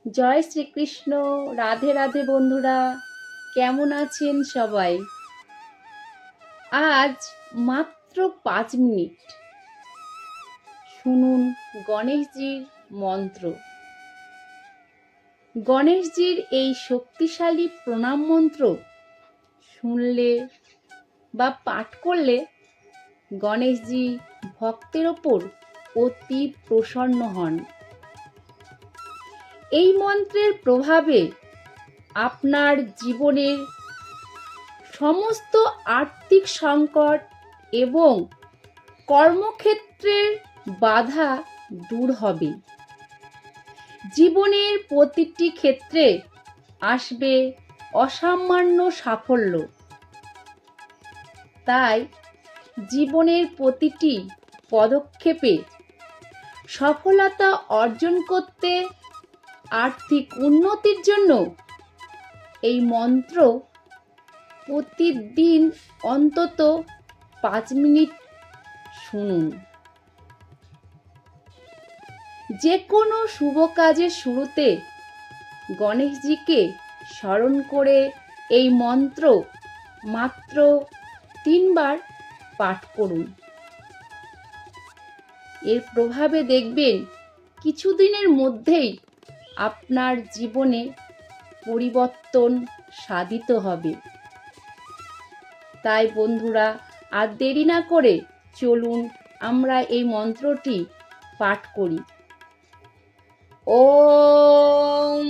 জয় শ্রীকৃষ্ণ। রাধে রাধে বন্ধুরা, কেমন আছেন সবাই? আজ মাত্র 5 মিনিট শুনুন গণেশজির মন্ত্র। গণেশজির এই শক্তিশালী প্রণাম মন্ত্র শুনলে বা পাঠ করলে গণেশজি ভক্তের ওপর অতি প্রসন্ন হন। এই মন্ত্রের প্রভাবে আপনার জীবনের সমস্ত আর্থিক সংকট এবং কর্মক্ষেত্রের বাধা দূর হবে। জীবনের প্রতিটি ক্ষেত্রে আসবে অসামান্য সাফল্য। তাই জীবনের প্রতিটি পদক্ষেপে সফলতা অর্জন করতে, আর্থিক উন্নতির জন্য এই মন্ত্র প্রতিদিন অন্তত 5 মিনিট শুনুন। যে কোনো শুভ কাজের শুরুতে গণেশজিকে স্মরণ করে এই মন্ত্র মাত্র 3 বার পাঠ করুন। এর প্রভাবে দেখবেন কিছুদিনের মধ্যেই আপনার জীবনে পরিবর্তন সাধিত হবে। তাই বন্ধুরা, আর দেরি না করে চলুন আমরা এই মন্ত্রটি পাঠ করি। ওম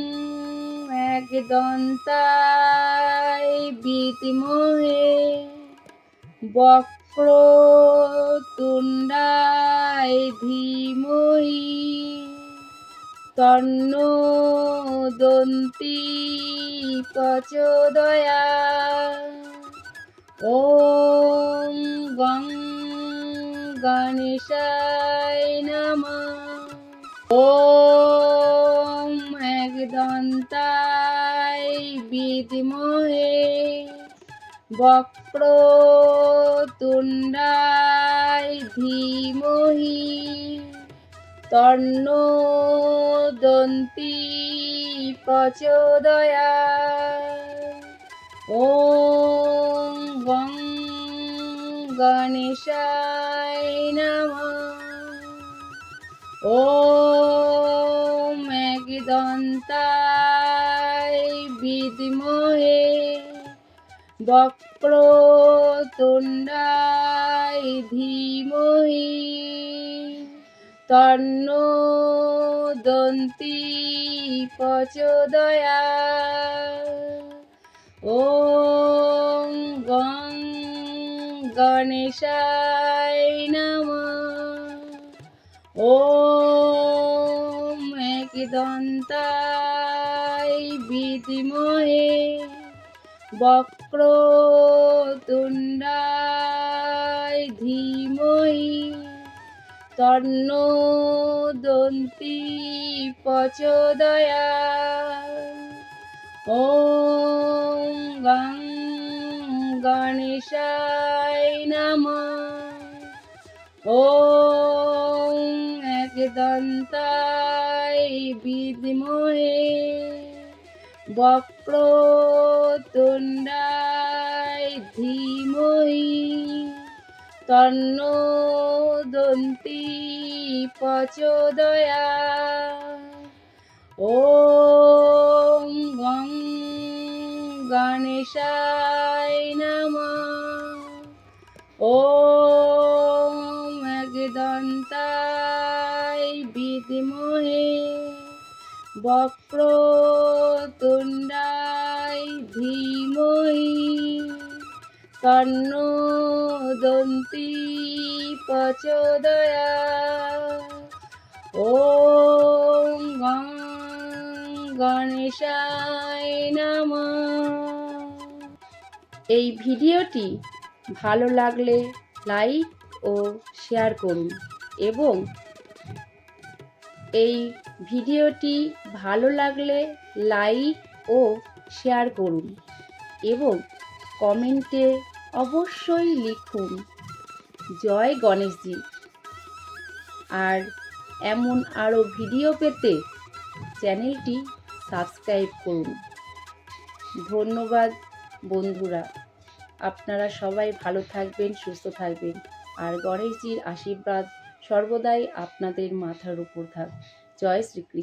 একদন্তায় বিদ্মহে বক্রতুণ্ডায় ধীমহি তন্নো দন্তি প্রচোদয়াৎ। ওম গং গণেশায় নমঃ। ওম একদন্তায় বিদ্মহে বক্রতুণ্ডায় ধীমহি তন্নো দন্তি প্রচোদয়াৎ। ওম গং গণেশায় নমঃ। ওম একদন্তায় বিদ্মহে বক্রতুণ্ডায় ধীমহি তন্নো দন্তি প্রচোদয়াৎ। ওম গং গণেশায় নমঃ। ওম একদন্তায় বিদ্মহে বক্রতুণ্ডায় ধীমহি তন্নো দন্তি প্রচোদয়াৎ। ওম গং গণেশায় নমঃ। ওম একদন্তায় বিদ্মহে বক্রতুণ্ডায় ধীমহি তন্নো দন্তি প্রচোদয়াৎ। ওম গং গণেশায় নমঃ। ওম একদন্তায় বিদ্মহে বক্রতুণ্ডায় ধীমহি তন্নো দন্তি প্রচোদয়াৎ। ওম গং গণেশায় নমঃ। এই ভিডিওটি ভালো লাগলে লাইক ও শেয়ার করুন এবং এই ভিডিওটি ভালো লাগলে লাইক ও শেয়ার করুন এবং কমেন্টে অবশ্যই লিখুন জয় গণেশজি। আর এমন আরও ভিডিও পেতে চ্যানেলটি সাবস্ক্রাইব করুন। ধন্যবাদ বন্ধুরা, আপনারা সবাই ভালো থাকবেন, সুস্থ থাকবেন, আর গণেশজির আশীর্বাদ সর্বদাই আপনাদের মাথার উপর থাক। জয় শ্রীকৃষ্ণ।